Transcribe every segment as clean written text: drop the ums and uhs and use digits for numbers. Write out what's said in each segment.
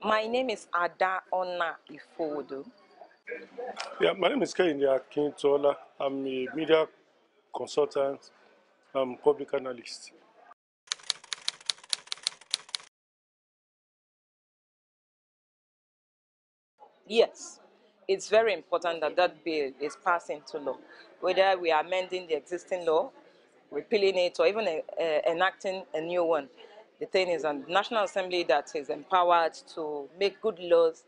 My name is Ada Ona Ifodo. Yeah, my name is Kehinde Akintola. I'm a media consultant and public analyst. Yes, it's very important that that bill is passed into law, whether we are amending the existing law, repealing it, or even enacting a new one. The thing is, a National Assembly that is empowered to make good laws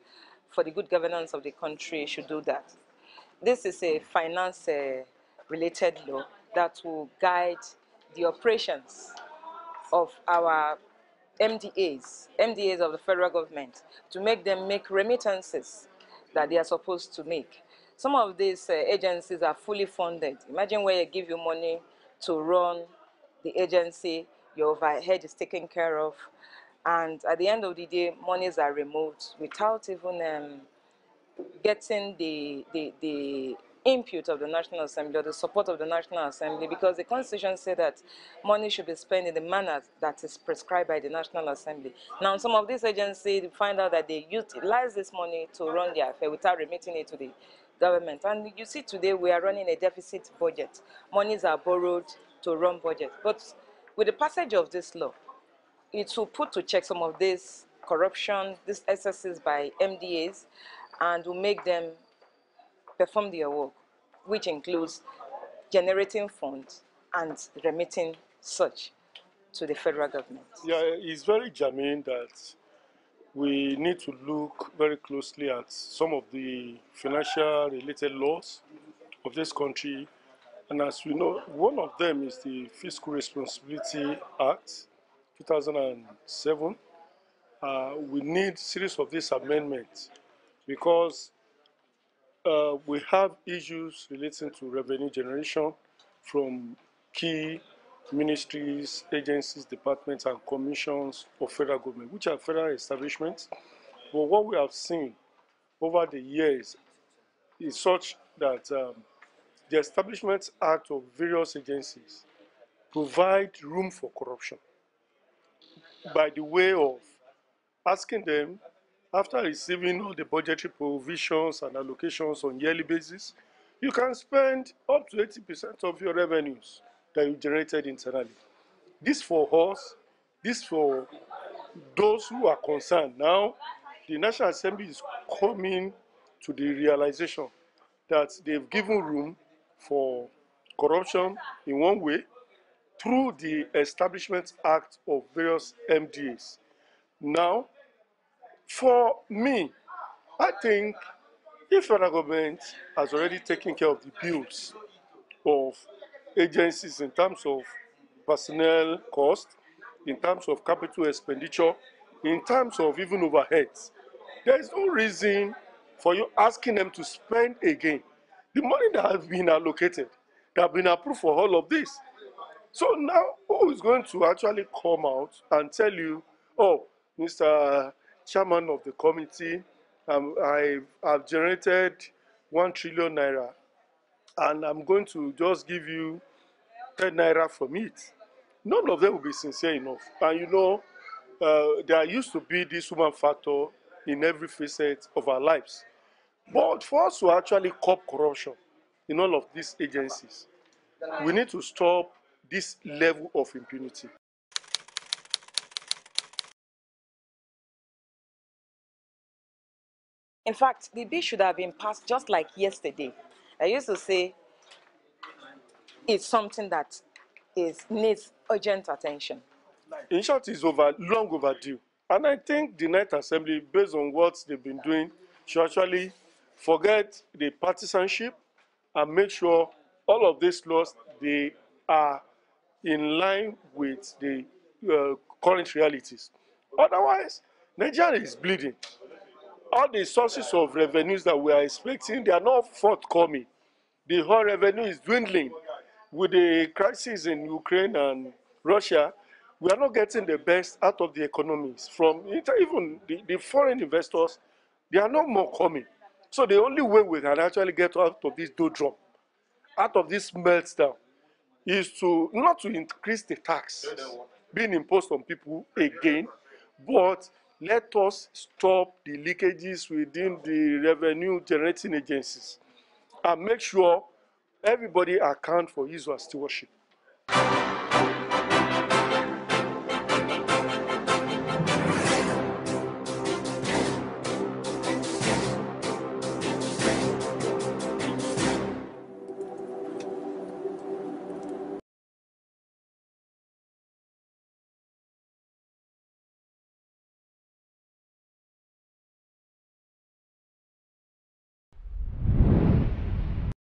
for the good governance of the country should do that. This is a finance-related law that will guide the operations of our MDAs of the federal government, to make them make remittances that they are supposed to make. Some of these agencies are fully funded. Imagine where you give you money to run the agency, your overhead is taken care of, and at the end of the day, monies are removed without even getting the input of the National Assembly or the support of the National Assembly, because the Constitution said that money should be spent in the manner that is prescribed by the National Assembly. Now, some of these agencies find out that they utilize this money to run their affair without remitting it to the government. And you see today we are running a deficit budget. Monies are borrowed to run budget. But with the passage of this law, it will put to check some of this corruption, these excesses by MDAs, and will make them perform their work, which includes generating funds and remitting such to the federal government. Yeah, it's very germane that we need to look very closely at some of the financial related laws of this country. And as we know, one of them is the Fiscal Responsibility Act 2007. We need a series of these amendments because we have issues relating to revenue generation from key ministries, agencies, departments, and commissions of federal government, which are federal establishments. But what we have seen over the years is such that the Establishment Act of various agencies provide room for corruption by the way of asking them, after receiving all the budgetary provisions and allocations on yearly basis, you can spend up to 80% of your revenues that you generated internally. This for us, this for those who are concerned. Now, the National Assembly is coming to the realization that they've given room for corruption in one way through the Establishment Act of various MDAs. Now, for me, I think if federal government has already taken care of the bills of agencies in terms of personnel cost, in terms of capital expenditure, in terms of even overheads, there is no reason for you asking them to spend again the money that has been allocated, that have been approved for all of this. So now, who is going to actually come out and tell you, oh, Mr. Chairman of the committee, I've generated 1 trillion naira, and I'm going to just give you 10 naira from it? None of them will be sincere enough. And you know, there used to be this human factor in every facet of our lives. But for us to actually curb corruption in all of these agencies, we need to stop this level of impunity. In fact, the bill should have been passed just like yesterday. I used to say it's something that needs urgent attention. In short, it's long overdue. And I think the Ninth Assembly, based on what they've been doing, should actually forget the partisanship and make sure all of these laws, they are in line with the current realities. Otherwise, Nigeria is bleeding. All the sources of revenues that we are expecting, they are not forthcoming. The whole revenue is dwindling. With the crisis in Ukraine and Russia, we are not getting the best out of the economies. From even the foreign investors, they are no more coming. So the only way we can actually get out of this doldrum, out of this meltdown, is to not to increase the tax being imposed on people again, but Let us stop the leakages within the revenue generating agencies and make sure everybody account for his or her stewardship.